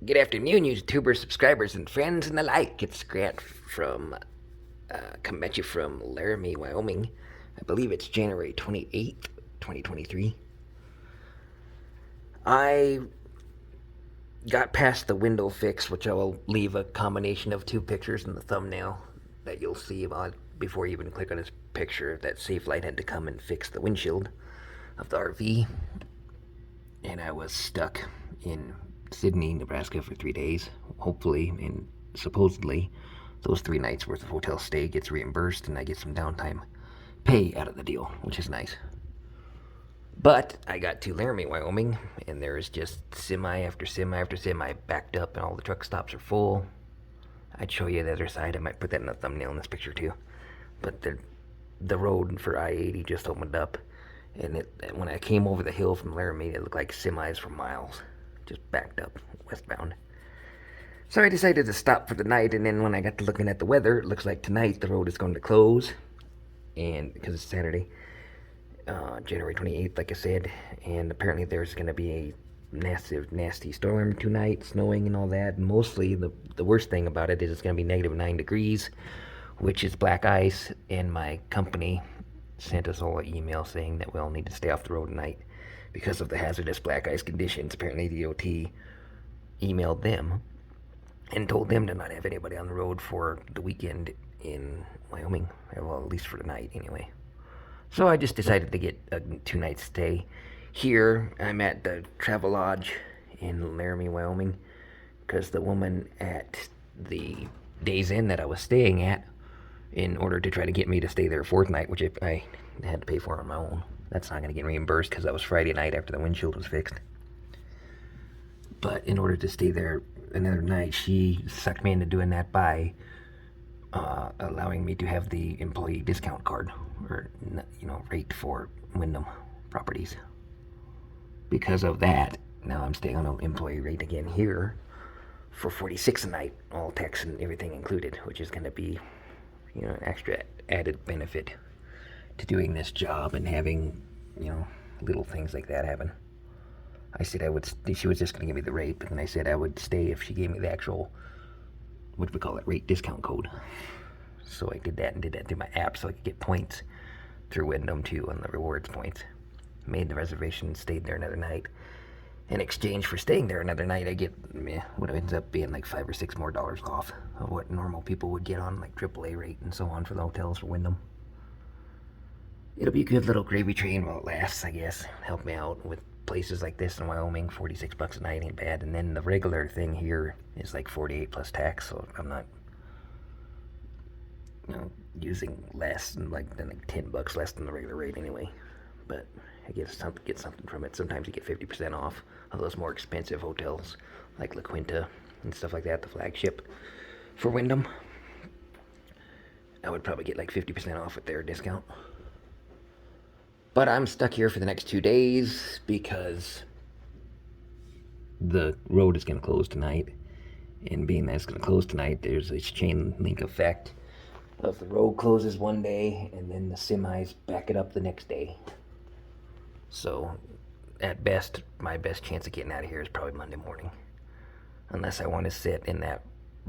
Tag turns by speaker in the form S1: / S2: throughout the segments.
S1: Good afternoon, YouTubers, subscribers, and friends and the like. It's Grant from, coming at you from Laramie, Wyoming. I believe it's January 28th, 2023. I got past the window fix, which I will leave a combination of two pictures in the thumbnail that you'll see before you even click on this picture. That Safe Light had to come and fix the windshield of the RV, and I was stuck in Sydney, Nebraska for 3 days. Hopefully, and supposedly, those 3 nights worth of hotel stay gets reimbursed and I get some downtime pay out of the deal, which is nice. But I got to Laramie, Wyoming, and there is just semi after semi after semi backed up, and all the truck stops are full. I'd show you the other side. I might put that in the thumbnail in this picture too. But the road for I-80 just opened up, and when I came over the hill from Laramie, it looked like semis for miles, just backed up westbound. So I decided to stop for the night, and then when I got to looking at the weather, it looks like tonight the road is going to close, and because it's Saturday, January 28th, like I said, and apparently there's going to be a massive, nasty storm tonight, snowing and all that. And mostly, the worst thing about it is it's going to be -9 degrees, which is black ice, and my company sent us all an email saying that we all need to stay off the road tonight because of the hazardous black ice conditions. Apparently, the DOT emailed them and told them to not have anybody on the road for the weekend in Wyoming, well, at least for the night anyway. So I just decided to get a 2 night stay here. I'm at the Travel Lodge in Laramie, Wyoming, because the woman at the Days Inn that I was staying at, in order to try to get me to stay there a fourth night, which I had to pay for on my own. That's not going to get reimbursed because that was Friday night after the windshield was fixed. But in order to stay there another night, she sucked me into doing that by allowing me to have the employee discount card, or rate for Wyndham properties. Because of that, now I'm staying on an employee rate again here for 46 a night, all tax and everything included, which is going to be, an extra added benefit to doing this job and having, little things like that happen. I said I would. She was just going to give me the rate, but then I said I would stay if she gave me the actual, what do we call it, rate discount code. So I did that and did that through my app so I could get points through Wyndham too on the rewards points. Made the reservation, stayed there another night. In exchange for staying there another night, I get what ends up being like $5 or $6 more off of what normal people would get on like AAA rate and so on for the hotels for Wyndham. It'll be a good little gravy train while it lasts, I guess. Help me out with places like this in Wyoming. $46 a night ain't bad. And then the regular thing here is like 48 plus tax, so I'm not using less than like $10 less than the regular rate anyway. But I get something from it. Sometimes you get 50% off of those more expensive hotels like La Quinta and stuff like that, the flagship for Wyndham. I would probably get like 50% off with their discount. But I'm stuck here for the next 2 days because the road is going to close tonight. And being that it's going to close tonight, there's this chain link effect of the road closes one day and then the semis back it up the next day. So at best, my best chance of getting out of here is probably Monday morning. Unless I want to sit in that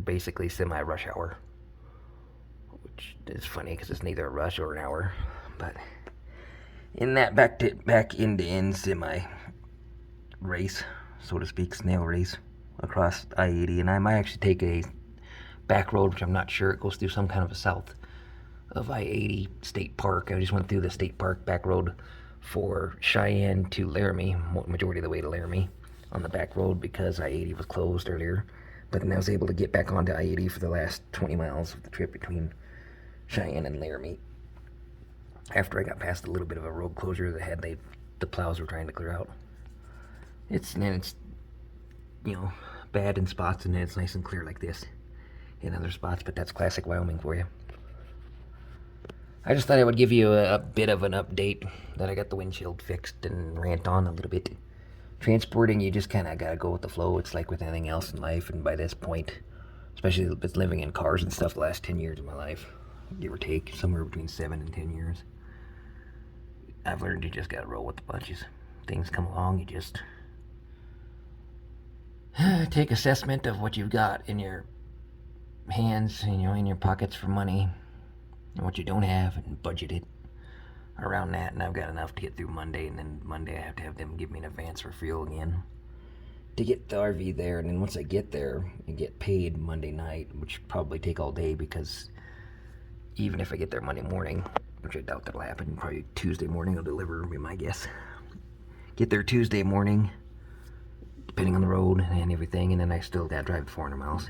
S1: basically semi-rush hour. Which is funny because it's neither a rush or an hour. But in that back end to end semi race, so to speak, snail race across I-80. And I might actually take a back road, which I'm not sure. It goes through some kind of a south of I-80 state park. I just went through the state park back road for Cheyenne to Laramie, majority of the way to Laramie on the back road because I-80 was closed earlier. But then I was able to get back onto I-80 for the last 20 miles of the trip between Cheyenne and Laramie. After I got past a little bit of a road closure that the plows were trying to clear out. It's bad in spots, and then it's nice and clear like this in other spots, but that's classic Wyoming for you. I just thought I would give you a bit of an update that I got the windshield fixed and rant on a little bit. Transporting, you just kind of got to go with the flow. It's like with anything else in life, and by this point, especially with living in cars and stuff the last 10 years of my life, give or take, somewhere between 7 and 10 years, I've learned you just got to roll with the punches. Things come along, you just take assessment of what you've got in your hands, in your pockets for money, and what you don't have, and budget it around that. And I've got enough to get through Monday, and then Monday I have to have them give me an advance for fuel again to get the RV there. And then once I get there and get paid Monday night, which probably take all day, because even if I get there Monday morning, which I doubt that'll happen, probably Tuesday morning will deliver, would be my guess. Get there Tuesday morning, depending on the road and everything, and then I still gotta drive 400 miles.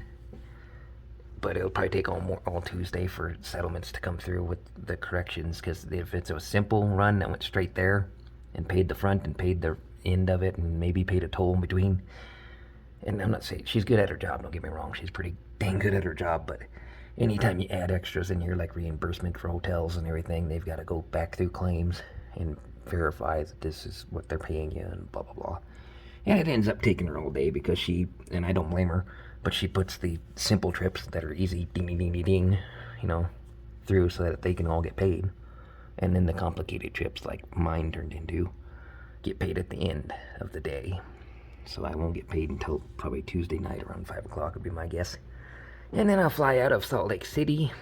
S1: But it'll probably take all Tuesday for settlements to come through with the corrections, because if it's a simple run that went straight there and paid the front and paid the end of it and maybe paid a toll in between, and I'm not saying she's good at her job, don't get me wrong, she's pretty dang good at her job, but anytime you add extras in here like reimbursement for hotels and everything, they've got to go back through claims and verify that this is what they're paying you and blah blah blah. And it ends up taking her all day, because she, and I don't blame her, but she puts the simple trips that are easy, ding ding ding ding ding, through so that they can all get paid. And then the complicated trips, like mine turned into, get paid at the end of the day. So I won't get paid until probably Tuesday night around 5 o'clock would be my guess. And then I'll fly out of Salt Lake City,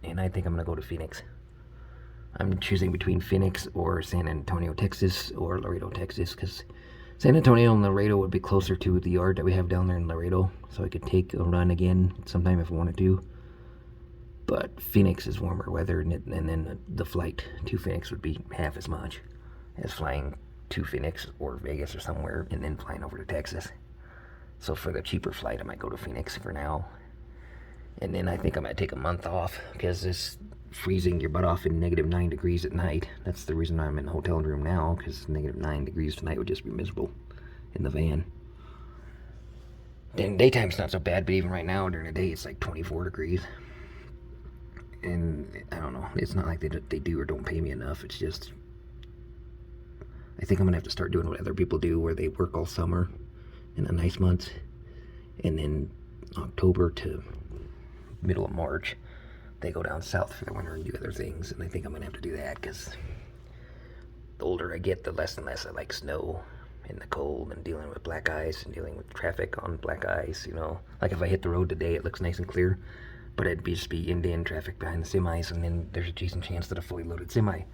S1: and I think I'm going to go to Phoenix. I'm choosing between Phoenix or San Antonio, Texas, or Laredo, Texas, because San Antonio and Laredo would be closer to the yard that we have down there in Laredo, so I could take a run again sometime if I wanted to. But Phoenix is warmer weather, and then the flight to Phoenix would be half as much as flying to Phoenix or Vegas or somewhere and then flying over to Texas. So for the cheaper flight, I might go to Phoenix for now. And then I think I might take a month off, because it's freezing your butt off in -9 degrees at night. That's the reason I'm in the hotel room now, because -9 degrees tonight would just be miserable in the van. Then daytime's not so bad, but even right now during the day it's like 24 degrees. And I don't know, it's not like they do or don't pay me enough. It's just, I think I'm gonna have to start doing what other people do, where they work all summer in the nice months, and then October to middle of March they go down south for the winter and do other things. And I think I'm gonna have to do that, because the older I get, the less and less I like snow and the cold and dealing with black ice and dealing with traffic on black ice. Like if I hit the road today, it looks nice and clear, but it'd just be end-to-end traffic behind the semis, and then there's a decent chance that a fully loaded semi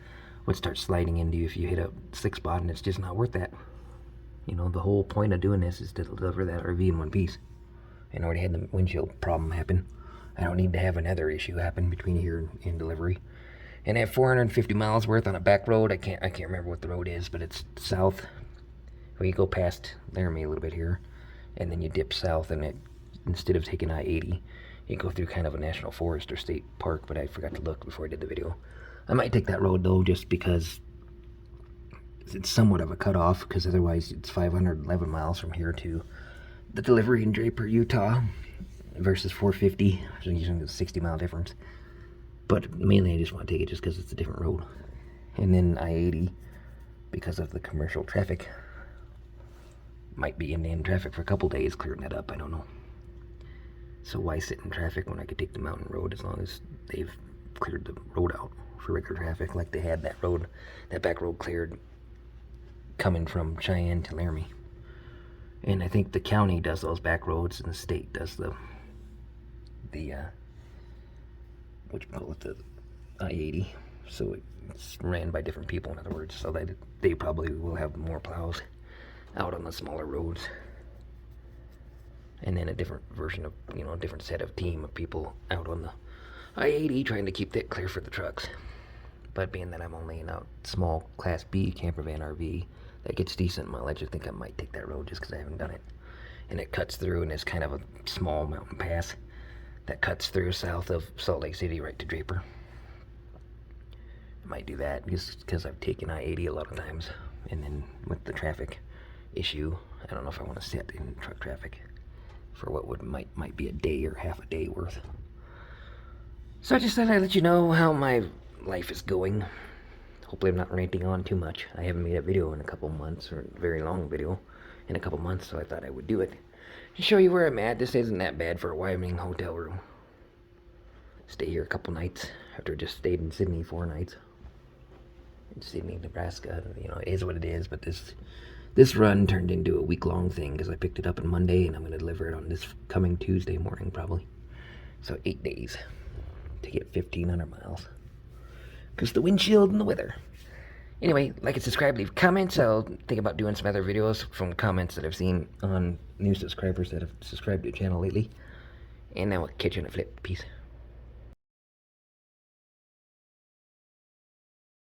S1: would start sliding into you if you hit a slick spot, and it's just not worth that. The whole point of doing this is to deliver that RV in one piece. And I already had the windshield problem happen. I don't need to have another issue happen between here and delivery. And I have 450 miles worth on a back road. I can't remember what the road is, but it's south. Where you go past Laramie a little bit here, and then you dip south, and instead of taking I-80, you go through kind of a national forest or state park, but I forgot to look before I did the video. I might take that road though, just because it's somewhat of a cutoff, because otherwise it's 511 miles from here to the delivery in Draper, Utah, versus 450, so using the 60-mile difference. But mainly I just want to take it just because it's a different road. And then I-80, because of the commercial traffic, might be in traffic for a couple days, clearing that up, I don't know. So why sit in traffic when I could take the mountain road, as long as they've cleared the road out for regular traffic, like they had that back road cleared coming from Cheyenne to Laramie. And I think the county does those back roads, and the state does the I-80. So it's ran by different people, in other words, so that they probably will have more plows out on the smaller roads. And then a different version of, a different set of team of people out on the I-80 trying to keep that clear for the trucks. But being that I'm only in a small Class B camper van RV that gets decent mileage, I think I might take that road just because I haven't done it. And it cuts through, and it's kind of a small mountain pass that cuts through south of Salt Lake City right to Draper. I might do that just because I've taken I-80 a lot of times. And then with the traffic issue, I don't know if I want to sit in truck traffic for what might be a day or half a day worth. So I just thought I'd let you know how my life is going. Hopefully I'm not ranting on too much. I haven't made a video in a couple months, or a very long video in a couple months, so I thought I would do it to show you where I'm at. This isn't that bad for a Wyoming hotel room. Stay here a couple nights after I just stayed in Sydney 4 nights. In Sydney, Nebraska, it is what it is, but This run turned into a week-long thing because I picked it up on Monday and I'm going to deliver it on this coming Tuesday morning probably. So 8 days to get 1,500 miles. Because the windshield and the weather. Anyway, like and subscribe, leave comments. I'll think about doing some other videos from comments that I've seen on new subscribers that have subscribed to the channel lately. And then we'll catch you in a flip. Peace.